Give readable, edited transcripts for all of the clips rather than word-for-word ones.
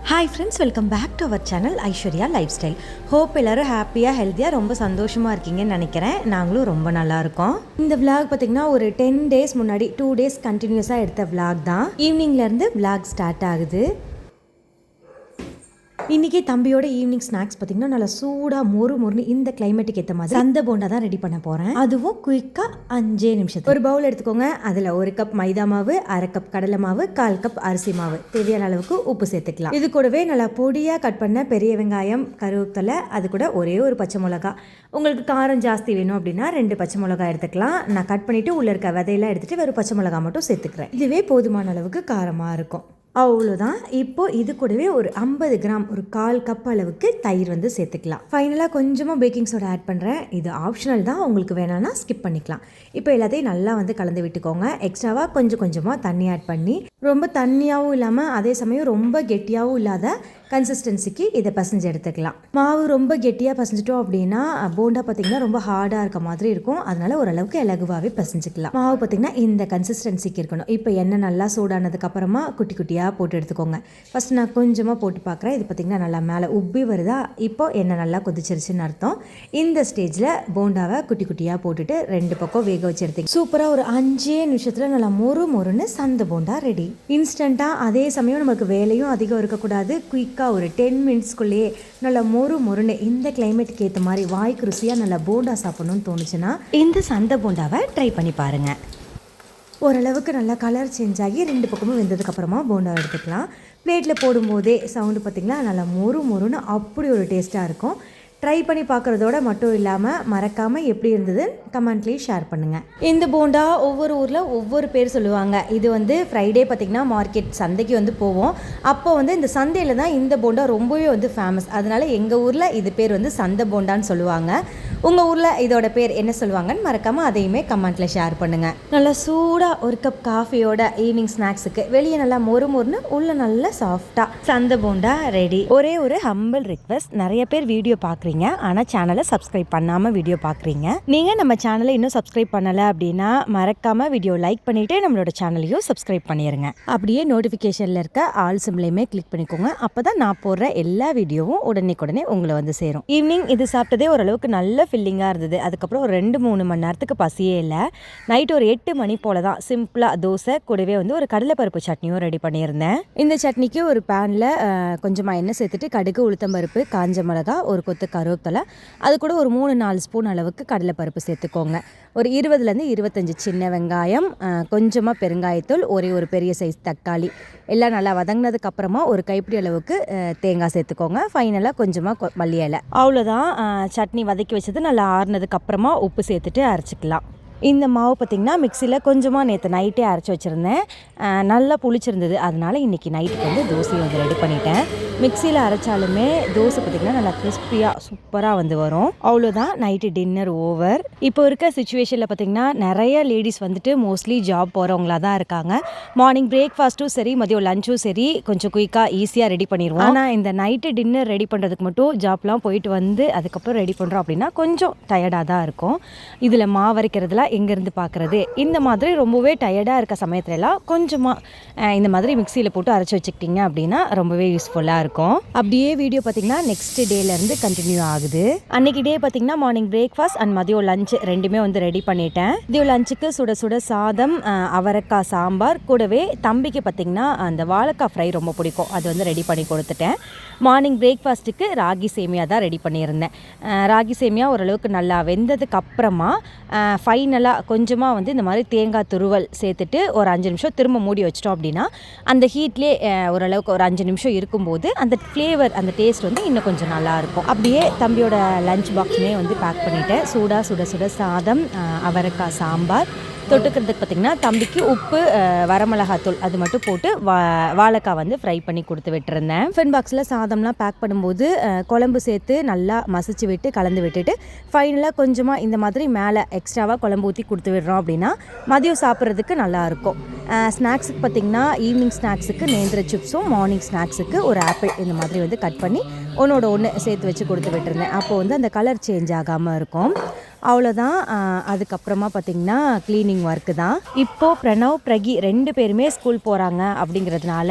Hi friends, welcome back to our channel Aishwarya life style. Hope எல்லோரும் ஹாப்பியாக ஹெல்த்தியாக ரொம்ப சந்தோஷமாக இருக்கீங்கன்னு நினைக்கிறேன். நாங்களும் ரொம்ப நல்லா இருக்கோம். இந்த விளாக் பார்த்திங்கன்னா ஒரு 10 days முன்னாடி 2 days கண்டினியூஸாக எடுத்த விளாக் தான். ஈவினிங்லேருந்து விளாக் ஸ்டார்ட் ஆகுது. இன்றைக்கி தம்பியோட ஈவினிங் ஸ்நாக்ஸ் பார்த்திங்கன்னா நல்லா சூடாக மொறுன்னு இந்த கிளைமேட்டுக்கு ஏற்ற மாதிரி சந்த போண்டா தான் ரெடி பண்ண போகிறேன். அதுவும் குயிக்காக 5 நிமிஷத்துக்கு. ஒரு பவுல் எடுத்துக்கோங்க. அதில் 1 கப் மைதா மாவு, 1/2 கப் கடலை மாவு, 1/4 கப் அரிசி மாவு, தேவையான அளவுக்கு உப்பு சேர்த்துக்கலாம். இது கூடவே நல்லா பொடியாக கட் பண்ண பெரிய வெங்காயம், கருவேப்பிலை, அது கூட ஒரே ஒரு பச்சை மிளகா. உங்களுக்கு காரம் ஜாஸ்தி வேணும் அப்படின்னா 2 பச்சை மிளகா எடுத்துக்கலாம். நான் கட் பண்ணிவிட்டு உள்ளே இருக்க விதையெல்லாம் எடுத்துகிட்டு வெறும் பச்சை மிளகா மட்டும் சேர்த்துக்கிறேன். இதுவே போதுமான அளவுக்கு காரமாக இருக்கும். அவ்வளோதான். இப்போது இது கூடவே ஒரு 50 கிராம், ஒரு 1/4 கப் அளவுக்கு தயிர் வந்து சேர்த்துக்கலாம். ஃபைனலாக கொஞ்சமாக பேக்கிங் சோடா ஆட் பண்ணுறேன். இது ஆப்ஷனல் தான், உங்களுக்கு வேணான்னா ஸ்கிப் பண்ணிக்கலாம். இப்போ எல்லாத்தையும் நல்லா வந்து கலந்து விட்டுக்கோங்க. எக்ஸ்ட்ராவாக கொஞ்சமாக தண்ணி ஆட் பண்ணி, ரொம்ப தண்ணியாகவும் இல்லாமல் அதே சமயம் ரொம்ப கெட்டியாகவும் இல்லாத கன்சிஸ்டன்சிக்கு இதை பசைஞ்சு எடுத்துக்கலாம். மாவு ரொம்ப கெட்டியாக பசைஞ்சிட்டோம் அப்படின்னா போண்டா பார்த்திங்கன்னா ரொம்ப ஹார்டாக இருக்க மாதிரி இருக்கும். அதனால் ஓரளவுக்கு இலகுவாகவே பசைஞ்சிக்கலாம். மாவு பார்த்திங்கன்னா இந்த கன்சிஸ்டன்சிக்கு இருக்கணும். இப்போ எண்ணெய் நல்லா சூடானதுக்கப்புறமா குட்டி குட்டியாக போட்டு எடுத்துக்கோங்க. ஃபஸ்ட் நான் கொஞ்சமாக போட்டு பார்க்குறேன். இது பார்த்திங்கன்னா நல்லா மேலே உப்பி வருதா. இப்போ எண்ணெய் நல்லா கொதிச்சிருச்சுன்னு அர்த்தம். இந்த ஸ்டேஜில் போண்டாவை குட்டி குட்டியாக போட்டுட்டு 2 பக்கம் வேக வச்சு எடுத்துங்க. சூப்பராக ஒரு 5 நிமிஷத்தில் நல்லா மொறுன்னு சந்த போண்டா ரெடி. இன்ஸ்டண்ட்டாக. அதே சமயம் நமக்கு வேலையும் அதிகம் இருக்கக்கூடாது. குயிக்காக ஒரு 10 மினிட்ஸ்குள்ளேயே நல்லா மொறுன்னு இந்த கிளைமேட்டுக்கு ஏற்ற மாதிரி வாய்க்கு ருசியாக நல்லா போண்டா சாப்பிடணும்னு தோணுச்சுன்னா இந்த சந்த போண்டாவை ட்ரை பண்ணி பாருங்கள். ஓரளவுக்கு நல்லா கலர் சேஞ்ச் ஆகி 2 பக்கமும் வெந்ததுக்கப்புறமா போண்டா எடுத்துக்கலாம். பிளேட்டில் போடும்போதே சவுண்டு பார்த்திங்கன்னா நல்லா மொறுன்னு அப்படி ஒரு டேஸ்ட்டாக இருக்கும். ட்ரை பண்ணி பார்க்குறதோட மட்டும் இல்லாமல் மறக்காமல் எப்படி இருந்தது கமெண்ட்லேயே ஷேர் பண்ணுங்கள். இந்த போண்டா ஒவ்வொரு ஊரில் ஒவ்வொரு பேர் சொல்லுவாங்க. இது வந்து ஃப்ரைடே பார்த்திங்கன்னா மார்க்கெட் சந்தைக்கு வந்து போவோம். அப்போ வந்து இந்த சந்தையில் தான் இந்த போண்டா ரொம்பவே வந்து ஃபேமஸ். அதனால் எங்கள் ஊரில் இது பேர் வந்து சந்தை போண்டான்னு சொல்லுவாங்க. உங்கள் ஊரில் இதோட பேர் என்ன சொல்லுவாங்கன்னு மறக்காமல் அதையுமே கமெண்ட்டில் ஷேர் பண்ணுங்கள். நல்லா சூடாக 1 கப் காஃபியோட ஈவினிங் ஸ்நாக்ஸுக்கு வெளியே நல்லா மொறுன்னு உள்ள நல்லா சாஃப்டாக சந்தை போண்டா ரெடி. ஒரே ஒரு ஹம்பிள் ரிக்வெஸ்ட், நிறைய பேர் வீடியோ பார்க்குறீங்க ஆனால் சேனலை சப்ஸ்கிரைப் பண்ணாமல் வீடியோ பார்க்குறீங்க. நீங்கள் நம்ம சேனலை இன்னும் சப்ஸ்கிரைப் பண்ணலை அப்படின்னா மறக்காமல் வீடியோ லைக் பண்ணிவிட்டு நம்மளோட சேனலையும் சப்ஸ்கிரைப் பண்ணிடுங்க. அப்படியே நோட்டிஃபிகேஷனில் இருக்க ஆல் சிம்லையுமே கிளிக் பண்ணிக்கோங்க. அப்போ தான் நான் போடுற எல்லா வீடியோவும் உடனே உங்களை வந்து சேரும். ஈவினிங் இது சாப்பிட்டதே ஓரளவுக்கு நல்ல ஃபில்லிங்காக இருந்தது. அதுக்கப்புறம் ஒரு 2-3 மணி நேரத்துக்கு பசியே இல்லை. நைட்டு ஒரு 8 மணி போல் தான் சிம்பிளாக தோசை கூடவே வந்து ஒரு கடலைப்பருப்பு சட்னியும் ரெடி பண்ணியிருந்தேன். இந்த சட்னிக்கு ஒரு பேனில் கொஞ்சமாக எண்ணெய் சேர்த்துட்டு கடுகு, உளுத்தம்பருப்பு, காஞ்ச மிளகா, ஒரு கொத்து கருவேப்பிலை, அது கூட ஒரு 3-4 ஸ்பூன் அளவுக்கு கடலைப்பருப்பு சேர்த்துக்கோங்க. ஒரு 20-25 சின்ன வெங்காயம், கொஞ்சமாக பெருங்காயத்தூள், ஒரு பெரிய சைஸ் தக்காளி எல்லாம் நல்லா வதங்கினதுக்கப்புறமா ஒரு கைப்பிடி அளவுக்கு தேங்காய் சேர்த்துக்கோங்க. ஃபைனலாக கொஞ்சமாக மல்லி இலை. அவ்வளோதான். சட்னி வதக்கி வச்சது நல்லா ஆறுனதுக்கப்புறமா உப்பு சேர்த்துட்டு அரைச்சிக்கலாம். இந்த மாவு பார்த்திங்கன்னா மிக்சியில் கொஞ்சமாக நேற்று நைட்டே அரைச்சி வச்சுருந்தேன். நல்லா புளிச்சிருந்தது. அதனால் இன்றைக்கி நைட்டுக்கு வந்து தோசையை வந்து ரெடி பண்ணிட்டேன். மிக்சியில் அரைச்சாலுமே தோசை பார்த்திங்கன்னா நல்லா கிறிஸ்பியாக சூப்பராக வந்து வரும். அவ்வளோதான், நைட்டு டின்னர் ஓவர். இப்போ இருக்க சுச்சுவேஷனில் பார்த்திங்கன்னா நிறைய லேடிஸ் வந்துட்டு மோஸ்ட்லி ஜாப் போகிறவங்களா தான் இருக்காங்க. மார்னிங் பிரேக்ஃபாஸ்ட்டும் சரி, மதியம் லஞ்சும் சரி கொஞ்சம் குயிக்காக ஈஸியாக ரெடி பண்ணிடுவோம். ஆனால் இந்த நைட்டு டின்னர் ரெடி பண்ணுறதுக்கு மட்டும் ஜாப்லாம் போயிட்டு வந்து அதுக்கப்புறம் ரெடி பண்ணுறோம் அப்படின்னா கொஞ்சம் டயர்டாக தான் இருக்கும். இதில் மாவு அரைக்கிறதுலாம் எங்கேருந்து பார்க்குறது, இந்த மாதிரி ரொம்பவே டயர்டாக இருக்க சமயத்துலலாம் கொஞ்சமாக இந்த மாதிரி மிக்சியில் போட்டு அரைச்சி வச்சுக்கிட்டிங்க அப்படின்னா ரொம்பவே யூஸ்ஃபுல்லாக இருக்கும். அப்படியே வீடியோ பார்த்திங்கன்னா நெக்ஸ்ட் டேலேருந்து கண்டினியூ ஆகுது. அன்றைக்கி டே பார்த்திங்கன்னா மார்னிங் பிரேக்ஃபாஸ்ட் அண்ட் மதியம் லஞ்ச் ரெண்டுமே வந்து ரெடி பண்ணிட்டேன். மதியம் லஞ்சுக்கு சுட சுட சாதம், அவரைக்காய் சாம்பார், கூடவே தம்பிக்கு பார்த்திங்கன்னா அந்த வாழைக்காய் ஃப்ரை ரொம்ப பிடிக்கும், அது வந்து ரெடி பண்ணி கொடுத்துட்டேன். மார்னிங் பிரேக்ஃபாஸ்ட்டுக்கு ராகி சேமியா தான் ரெடி பண்ணியிருந்தேன். ராகி சேமியா ஓரளவுக்கு நல்லா வெந்ததுக்கு அப்புறமா ஃபைனலாக கொஞ்சமாக வந்து இந்த மாதிரி தேங்காய் துருவல் சேர்த்துட்டு ஒரு 5 நிமிஷம் திரும்ப மூடி வச்சிட்டோம் அப்படின்னா அந்த ஹீட்லேயே ஓரளவுக்கு ஒரு 5 நிமிஷம் இருக்கும்போது அந்த ஃப்ளேவர், அந்த டேஸ்ட் வந்து இன்னும் கொஞ்சம் நல்லாயிருக்கும். அப்படியே தம்பியோட லஞ்ச் பாக்ஸுமே வந்து பேக் பண்ணிவிட்டேன். சுட சுட சாதம், அவரைக்காய் சாம்பார், தொட்டுக்கிறதுக்கு பார்த்திங்கன்னா தம்பிக்கு உப்பு, வரமிளகாத்தூள் அது மட்டும் போட்டு வாழைக்காய் வந்து ஃப்ரை பண்ணி கொடுத்து விட்டுருந்தேன். டிஃபன் பாக்ஸில் சாதம்லாம் பேக் பண்ணும்போது குழம்பு சேர்த்து நல்லா மசிச்சு விட்டு கலந்து விட்டுட்டு ஃபைனலாக கொஞ்சமாக இந்த மாதிரி மேலே எக்ஸ்ட்ராவாக குழம்பு ஊற்றி கொடுத்து விடுறோம் அப்படின்னா மதியம் சாப்பிட்றதுக்கு நல்லாயிருக்கும். ஸ்நாக்ஸுக்கு பார்த்திங்கன்னா ஈவினிங் ஸ்நாக்ஸுக்கு நேந்திர சிப்ஸும், மார்னிங் ஸ்நாக்ஸுக்கு ஒரு ஆப்பிள் இந்த மாதிரி வந்து கட் பண்ணி ஒன்றோட ஒன்று சேர்த்து வச்சு கொடுத்து விட்டுருந்தேன். அப்போது வந்து அந்த கலர் சேஞ்ச் ஆகாமல் இருக்கும். அவ்வளோதான். அதுக்கப்புறமா பார்த்திங்கன்னா க்ளீனிங் ஒர்க்கு தான். இப்போது பிரணவ், பிரகி 2 பேருமே ஸ்கூல் போகிறாங்க அப்படிங்கிறதுனால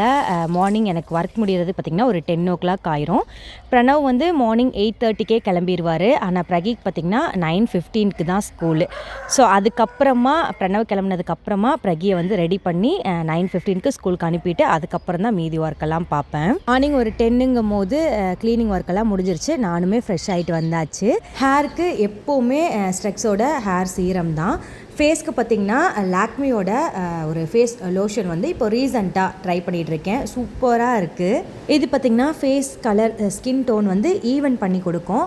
மார்னிங் எனக்கு ஒர்க் முடிகிறது பார்த்திங்கன்னா ஒரு 10 o'clock ஆயிரும். பிரணவ் வந்து மார்னிங் 8:30க்கே கிளம்பிடுவார். ஆனால் பிரகிக்கு பார்த்திங்கன்னா 9:15க்கு தான் ஸ்கூலு. ஸோ அதுக்கப்புறமா பிரணவ் கிளம்புனதுக்கப்புறமா பிரகியை வந்து ரெடி பண்ணி 9:15க்கு ஸ்கூலுக்கு அனுப்பிட்டு அதுக்கப்புறம் தான் மீதி ஒர்க்கெல்லாம் பார்ப்பேன். மார்னிங் ஒரு 10ங்கும் போது க்ளீனிங் ஒர்க்கெல்லாம் முடிஞ்சிருச்சு. நானுமே ஃப்ரெஷ் ஆகிட்டு வந்தாச்சு. ஹேருக்கு எப்போவுமே ஸ்ட்ரெக்ஸோட ஹேர் சீரம் தான். ஃபேஸ்க்கு பார்த்திங்கன்னா லாக்மியோட ஒரு ஃபேஸ் லோஷன் வந்து இப்போ ரீசண்டாக ட்ரை பண்ணிகிட்ருக்கேன். சூப்பராக இருக்குது. இது பார்த்திங்கன்னா ஃபேஸ் கலர், ஸ்கின் டோன் வந்து ஈவன் பண்ணி கொடுக்கும்.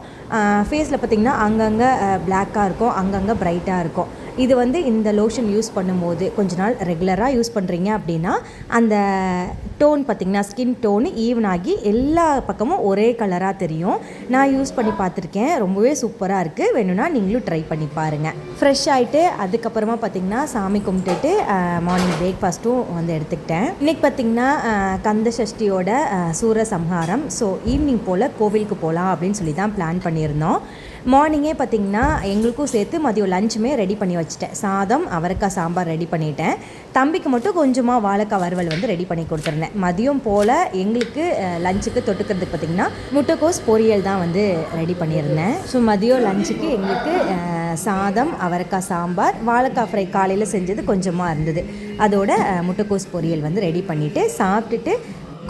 ஃபேஸில் பார்த்திங்கன்னா அங்கங்கே பிளாக்காக இருக்கும், அங்கங்கே ப்ரைட்டாக இருக்கும். இது வந்து இந்த லோஷன் யூஸ் பண்ணும்போது கொஞ்ச நாள் ரெகுலராக யூஸ் பண்ணுறீங்க அப்படின்னா அந்த டோன் பார்த்திங்கன்னா ஸ்கின் டோனு ஈவன் ஆகி எல்லா பக்கமும் ஒரே கலராக தெரியும். நான் யூஸ் பண்ணி பார்த்துருக்கேன். ரொம்பவே சூப்பராக இருக்குது. வேணும்னா நீங்களும் ட்ரை பண்ணி பாருங்கள். ஃப்ரெஷ் ஆகிட்டு அதுக்கப்புறமா பார்த்திங்கன்னா சாமி கும்பிட்டுட்டு மார்னிங் பிரேக்ஃபாஸ்ட்டும் வந்து எடுத்துக்கிட்டேன். இன்றைக்கி பார்த்திங்கன்னா கந்த சஷ்டியோட சூரசம்ஹாரம். ஸோ ஈவினிங் போல் கோவிலுக்கு போகலாம் அப்படின்னு சொல்லி தான் பிளான் பண்ணியிருந்தோம். மார்னிங்கே பார்த்திங்கன்னா எங்களுக்கும் சேர்த்து மதியம் லஞ்சுமே ரெடி பண்ணி வச்சுட்டேன். சாதம், அவரைக்காய் சாம்பார் ரெடி பண்ணிட்டேன். தம்பிக்கு மட்டும் கொஞ்சமாக வாழைக்காய் வறுவல் வந்து ரெடி பண்ணி கொடுத்துருந்தேன். மதியம் போல் எங்களுக்கு லஞ்சுக்கு தொட்டுக்கிறதுக்கு பார்த்திங்கன்னா முட்டைக்கோஸ் பொரியல் தான் வந்து ரெடி பண்ணியிருந்தேன். ஸோ மதியம் லஞ்சுக்கு எங்களுக்கு சாதம், அவரைக்காய் சாம்பார், வாழைக்காய் ஃப்ரை காலையில் செஞ்சது கொஞ்சமாக இருந்தது. அதோட முட்டைக்கோஸ் பொரியல் வந்து ரெடி பண்ணிவிட்டு சாப்பிட்டுட்டு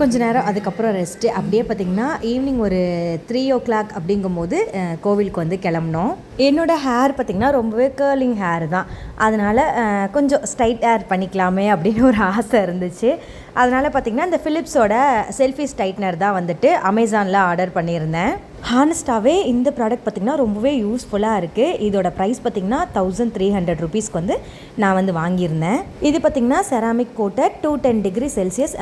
கொஞ்ச நேரம் அதுக்கப்புறம் ரெஸ்ட்டு. அப்படியே பார்த்திங்கன்னா ஈவினிங் ஒரு 3 o'clock அப்படிங்கும்போது கோவிலுக்கு வந்து கிளம்புனோம். என்னோடய ஹேர் பார்த்திங்கன்னா ரொம்பவே கேர்லிங் ஹேர் தான். அதனால் கொஞ்சம் ஸ்ட்ரைட் ஹேர் பண்ணிக்கலாமே அப்படின்னு ஒரு ஆசை இருந்துச்சு. அதனால் பார்த்திங்கன்னா இந்த ஃபிலிப்ஸோட செல்ஃபி ஸ்ட்ரைட்னர் தான் வந்துட்டு அமேசானில் ஆர்டர் பண்ணியிருந்தேன். ஹானஸ்ட்டாகவே இந்த ப்ராடக்ட் பார்த்திங்கன்னா ரொம்பவே யூஸ்ஃபுல்லாக இருக்குது. இதோட ப்ரைஸ் பார்த்திங்கன்னா 1300 rupeesக்கு வந்து நான் வந்து வாங்கியிருந்தேன். இது பார்த்திங்கன்னா ceramic coated 210 degree Celsius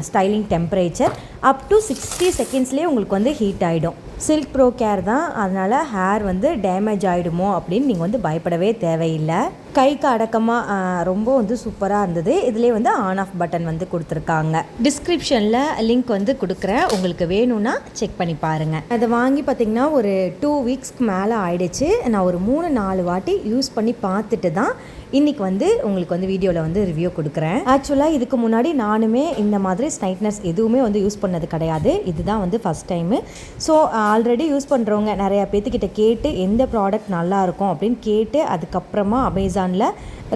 styling temperature up to 60 secondsலேயே உங்களுக்கு வந்து ஹீட் ஆகிடும். சில்க் ப்ரோ கேர் தான். அதனால் ஹேர் வந்து டேமேஜ் ஆகிடுமோ அப்படின்னு நீங்கள் வந்து பயப்படவே தேவையில்லை. கைக்கு அடக்கமாக ரொம்ப வந்து சூப்பராக இருந்தது. இதிலே வந்து ஆன் ஆஃப் பட்டன் வந்து கொடுத்துருக்காங்க. டிஸ்கிரிப்ஷனில் லிங்க் வந்து கொடுக்குறேன். உங்களுக்கு வேணும்னா செக் பண்ணி பாருங்கள். அதை வாங்கி பார்த்திங்கன்னா ஒரு 2 weeksக்கு மேலே ஆயிடுச்சு. நான் ஒரு 3-4 வாட்டி யூஸ் பண்ணி பார்த்துட்டு தான் இன்றைக்கி வந்து உங்களுக்கு வந்து வீடியோவில் வந்து ரிவ்யூ கொடுக்குறேன். ஆக்சுவலாக இதுக்கு முன்னாடி நானுமே இந்த மாதிரி ஸ்ட்ரைட்னர்ஸ் எதுவுமே வந்து யூஸ் பண்ணது கிடையாது. இதுதான் வந்து first time. So already use பண்ணுறவங்க நிறையா பேர்த்துக்கிட்ட கேட்டு எந்த ப்ராடக்ட் நல்லாயிருக்கும் அப்படின்னு கேட்டு அதுக்கப்புறமா அமேசானில்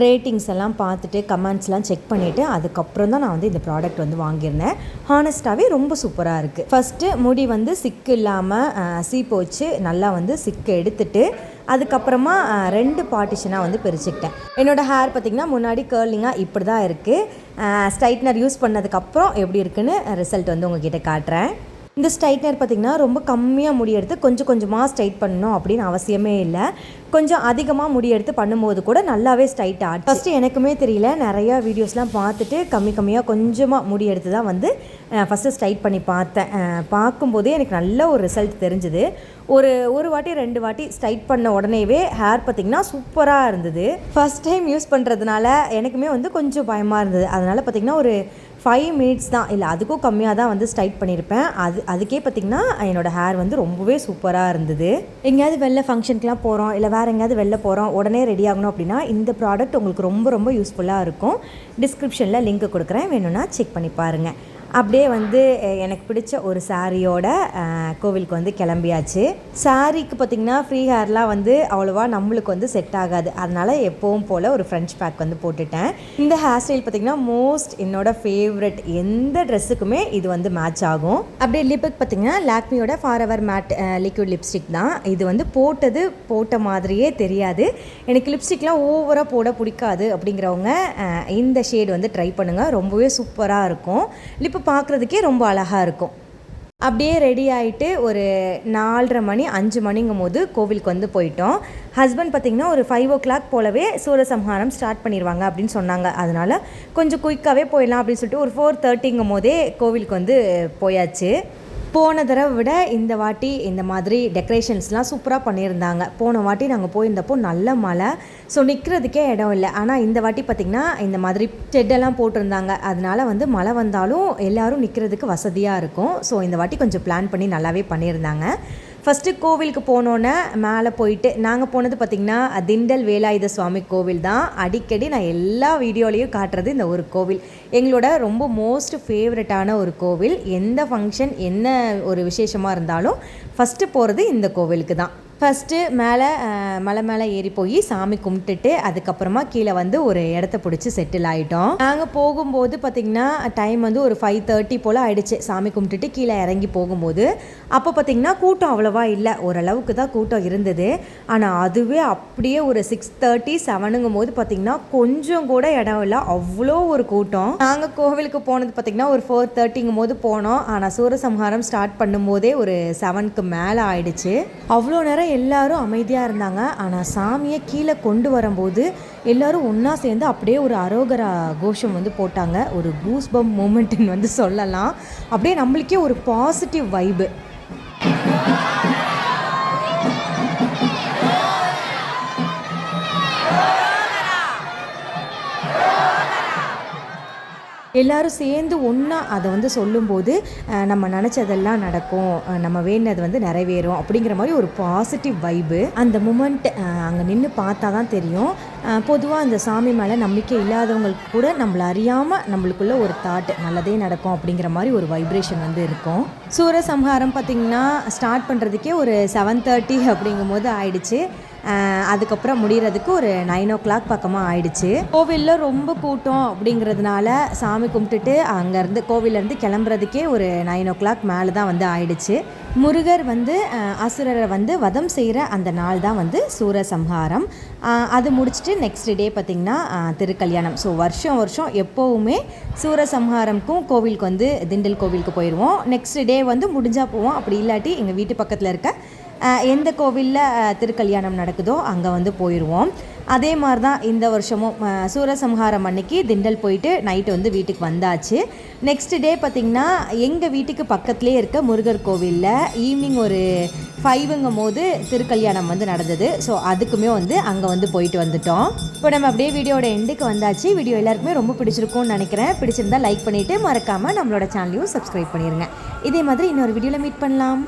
ரேட்டிங்ஸ் எல்லாம் பார்த்துட்டு கமெண்ட்ஸ்லாம் செக் பண்ணிவிட்டு அதுக்கப்புறம் தான் நான் வந்து இந்த ப்ராடக்ட் வந்து வாங்கியிருந்தேன். ஹானஸ்ட்டாகவே ரொம்ப சூப்பராக இருக்குது. ஃபஸ்ட்டு முடி வந்து சிக்கு இல்லாமல் சீப்பு வச்சு நல்லா வந்து சிக்கு எடுத்துட்டு அதுக்கப்புறமா 2 பார்ட்டிஷனாக வந்து பிரிச்சுக்கிட்டேன். என்னோடய ஹேர் பார்த்திங்கன்னா முன்னாடி கேர்லிங்காக இப்படி தான் இருக்குது. ஸ்ட்ரைட்னர் யூஸ் பண்ணதுக்கப்புறம் எப்படி இருக்குன்னு ரிசல்ட் வந்து உங்ககிட்ட காட்டுறேன். இந்த ஸ்ட்ரைட்னர் பார்த்திங்கன்னா ரொம்ப கம்மியாக முடி எடுத்து கொஞ்சம் கொஞ்சமாக ஸ்ட்ரைட் பண்ணணும் அப்படின்னு அவசியமே இல்லை. கொஞ்சம் அதிகமாக முடி எடுத்து பண்ணும்போது கூட நல்லாவே ஸ்ட்ரைட் ஆச்சு. ஃபஸ்ட்டு எனக்குமே தெரியல. நிறையா வீடியோஸ்லாம் பார்த்துட்டு கம்மியாக கொஞ்சமாக முடி எடுத்து தான் வந்து ஃபஸ்ட்டு ஸ்ட்ரைட் பண்ணி பார்த்தேன். பார்க்கும்போதே எனக்கு நல்ல ஒரு ரிசல்ட் தெரிஞ்சுது. ஒரு வாட்டி 2 வாட்டி ஸ்ட்ரைட் பண்ண உடனேவே ஹேர் பார்த்திங்கன்னா சூப்பராக இருந்தது. ஃபஸ்ட் டைம் யூஸ் பண்ணுறதுனால எனக்குமே வந்து கொஞ்சம் பயமாக இருந்தது. அதனால் பார்த்திங்கன்னா ஒரு 5 minutes தான், இல்லை அதுக்கும் கம்மியாக தான் வந்து ஸ்ட்ரைட் பண்ணியிருப்பேன். அதுக்கே பார்த்திங்கன்னா என்னோடய ஹேர் வந்து ரொம்பவே சூப்பராக இருந்தது. எங்கேயாவது வெளில ஃபங்க்ஷனுக்குலாம் போகிறோம், இல்லை வேறு எங்கேயாவது வெளில போகிறோம், உடனே ரெடி ஆகணும் அப்படின்னா இந்த ப்ராடக்ட் உங்களுக்கு ரொம்ப ரொம்ப யூஸ்ஃபுல்லாக இருக்கும். டிஸ்கிரிப்ஷனில் லிங்க் கொடுக்குறேன், வேணும்னா செக் பண்ணி பாருங்கள். அப்படியே வந்து எனக்கு பிடிச்ச ஒரு சாரியோட கோவிலுக்கு வந்து கிளம்பியாச்சு. சாரிக்கு பார்த்திங்கன்னா ஃப்ரீ ஹேர்லாம் வந்து அவ்வளோவா நம்மளுக்கு வந்து செட் ஆகாது. அதனால் எப்பவும் போல் ஒரு ஃப்ரெஞ்ச் பேக் வந்து போட்டுட்டேன். இந்த ஹேர் ஸ்டைல் பார்த்திங்கன்னா மோஸ்ட் என்னோடய ஃபேவரட். எந்த ட்ரெஸ்ஸுக்குமே இது வந்து மேட்ச் ஆகும். அப்படியே லிப்புக்கு பார்த்திங்கன்னா லாக்மியோட ஃபாரெவர் மேட் லிக்விட் லிப்ஸ்டிக் தான். இது வந்து போட்ட மாதிரியே தெரியாது. எனக்கு லிப்ஸ்டிக்லாம் ஓவராக போட பிடிக்காது அப்படிங்கிறவங்க இந்த ஷேடு வந்து ட்ரை பண்ணுங்கள். ரொம்பவே சூப்பராக இருக்கும். லிப்பு பார்க்குறதுக்கே ரொம்ப அழகாக இருக்கும். அப்படியே ரெடி ஆகிட்டு ஒரு 4:30 மணி 5 மணிங்கும் போது கோவிலுக்கு வந்து போயிட்டோம். ஹஸ்பண்ட் பார்த்திங்கன்னா ஒரு 5 o'clock போலவே சூரசம்ஹாரம் ஸ்டார்ட் பண்ணிடுவாங்க அப்படின்னு சொன்னாங்க. அதனால் கொஞ்சம் குயிக்காகவே போயிடலாம் அப்படின்னு சொல்லிட்டு ஒரு 4:30ங்கும் போதே கோவிலுக்கு வந்து போயாச்சு. போன தடவை விட இந்த வாட்டி இந்த மாதிரி டெக்கரேஷன்ஸ்லாம் சூப்பராக பண்ணியிருந்தாங்க. போன வாட்டி நாங்கள் போயிருந்தப்போ நல்ல மழை, ஸோ நிற்கிறதுக்கே இடம் இல்லை. ஆனால் இந்த வாட்டி பார்த்திங்கன்னா இந்த மாதிரி செட்டெல்லாம் போட்டிருந்தாங்க. அதனால் வந்து மழை வந்தாலும் எல்லோரும் நிற்கிறதுக்கு வசதியாக இருக்கும். ஸோ இந்த வாட்டி கொஞ்சம் பிளான் பண்ணி நல்லாவே பண்ணியிருந்தாங்க. ஃபஸ்ட்டு கோவிலுக்கு போனோன்னே மேலே போயிட்டு நாங்கள் போனது பார்த்திங்கன்னா திண்டல் வேலாயுத சுவாமி கோவில் தான். அடிக்கடி நான் எல்லா வீடியோலையும் காட்டுறது இந்த ஒரு கோவில் எங்களோட ரொம்ப மோஸ்ட் ஃபேவரட்டான ஒரு கோவில். எந்த ஃபங்க்ஷன் என்ன ஒரு விசேஷமாக இருந்தாலும் ஃபஸ்ட்டு போகிறது இந்த கோவிலுக்கு தான். ஃபஸ்ட்டு மலை மேலே ஏறி போய் சாமி கும்பிட்டுட்டு அதுக்கப்புறமா கீழே வந்து ஒரு இடத்த பிடிச்சி செட்டில் ஆகிட்டோம். நாங்கள் போகும்போது பார்த்திங்கன்னா டைம் வந்து ஒரு 5:30 போல் ஆகிடுச்சு. சாமி கும்பிட்டுட்டு கீழே இறங்கி போகும்போது அப்போ பார்த்திங்கன்னா கூட்டம் அவ்வளோவா இல்லை, ஓரளவுக்கு தான் கூட்டம் இருந்தது. ஆனால் அதுவே அப்படியே ஒரு 6:30 7ங்கும் போது பார்த்திங்கன்னா கொஞ்சம் கூட இடம் இல்லை, அவ்வளோ ஒரு கூட்டம். நாங்கள் கோவிலுக்கு போனது பார்த்திங்கன்னா ஒரு 4:30ங்கும் போது போனோம். ஆனால் சூரசம்ஹாரம் ஸ்டார்ட் பண்ணும்போதே ஒரு 7க்கு மேலே ஆயிடுச்சு. அவ்வளோ நேரம் எல்லாரும் அமைதியாக இருந்தாங்க. ஆனால் சாமியை கீழே கொண்டு வரும்போது எல்லாரும் ஒன்றா சேர்ந்து அப்படியே ஒரு அரோகரா கோஷம் வந்து போட்டாங்க. ஒரு கூஸ் பம்ப் மூமெண்ட்டுன்னு வந்து சொல்லலாம். அப்படியே நம்மளுக்கே ஒரு பாசிட்டிவ் வைபு. எல்லோரும் சேர்ந்து ஒன்றா அதை வந்து சொல்லும்போது நம்ம நினச்சதெல்லாம் நடக்கும், நம்ம வேண்டினது வந்து நிறைவேறும் அப்படிங்கிற மாதிரி ஒரு பாசிட்டிவ் வைபு. அந்த மூமெண்ட் அங்கே நின்று பார்த்தா தான் தெரியும். பொதுவாக அந்த சாமி மேலே நம்பிக்கை இல்லாதவங்களுக்கு கூட நம்மளை அறியாமல் நம்மளுக்குள்ள ஒரு தாட் நல்லதே நடக்கும் அப்படிங்கிற மாதிரி ஒரு வைப்ரேஷன் வந்து இருக்கும். சூரசம்ஹாரம் பார்த்திங்கன்னா ஸ்டார்ட் பண்ணுறதுக்கே ஒரு 7:30 அப்படிங்கும் போது ஆயிடுச்சு. அதுக்கப்புறம் முடிகிறதுக்கு ஒரு 9 o'clock பக்கமாக ஆயிடுச்சு. கோவிலில் ரொம்ப கூட்டம் அப்படிங்கிறதுனால சாமி கும்பிட்டுட்டு அங்கேருந்து கோவிலேருந்து கிளம்புறதுக்கே ஒரு 9 o'clock மேலே தான் வந்து ஆயிடுச்சு. முருகர் வந்து அசுரரை வந்து வதம் செய்கிற அந்த நாள் தான் வந்து சூரசம்ஹாரம். அது முடிச்சுட்டு நெக்ஸ்ட் டே பார்த்திங்கன்னா திருக்கல்யாணம். ஸோ வருஷம் எப்போவுமே சூரசம்ஹாரம்க்கும் கோவிலுக்கு வந்து திண்டல் கோவிலுக்கு போயிடுவோம். நெக்ஸ்ட் டே வந்து முடிஞ்சால் போவோம். அப்படி இல்லாட்டி எங்கள் வீட்டு பக்கத்தில் இருக்க எந்த கோவிலில் திருக்கல்யாணம் நடக்குதோ அங்கே வந்து போயிடுவோம். அதே மாதிரி தான் இந்த வருஷமும் சூரசம்ஹாரம் அன்னைக்கு திண்டல் போயிட்டு நைட்டு வந்து வீட்டுக்கு வந்தாச்சு. நெக்ஸ்ட் டே பார்த்திங்கன்னா எங்கள் வீட்டுக்கு பக்கத்துலேயே இருக்க முருகர் கோவிலில் ஈவினிங் ஒரு 5ங்கும் போது திருக்கல்யாணம் வந்து நடந்தது. ஸோ அதுக்குமே வந்து அங்கே வந்து போயிட்டு வந்துட்டோம். இப்போ நம்ம அப்படியே வீடியோட எண்டுக்கு வந்தாச்சு. வீடியோ எல்லாருக்குமே ரொம்ப பிடிச்சிருக்கும்னு நினைக்கிறேன். பிடிச்சிருந்தா லைக் பண்ணிவிட்டு மறக்காமல் நம்மளோட சேனலையும் சப்ஸ்கிரைப் பண்ணிடுங்க. இதே மாதிரி இன்னொரு வீடியோவில் மீட் பண்ணலாம்.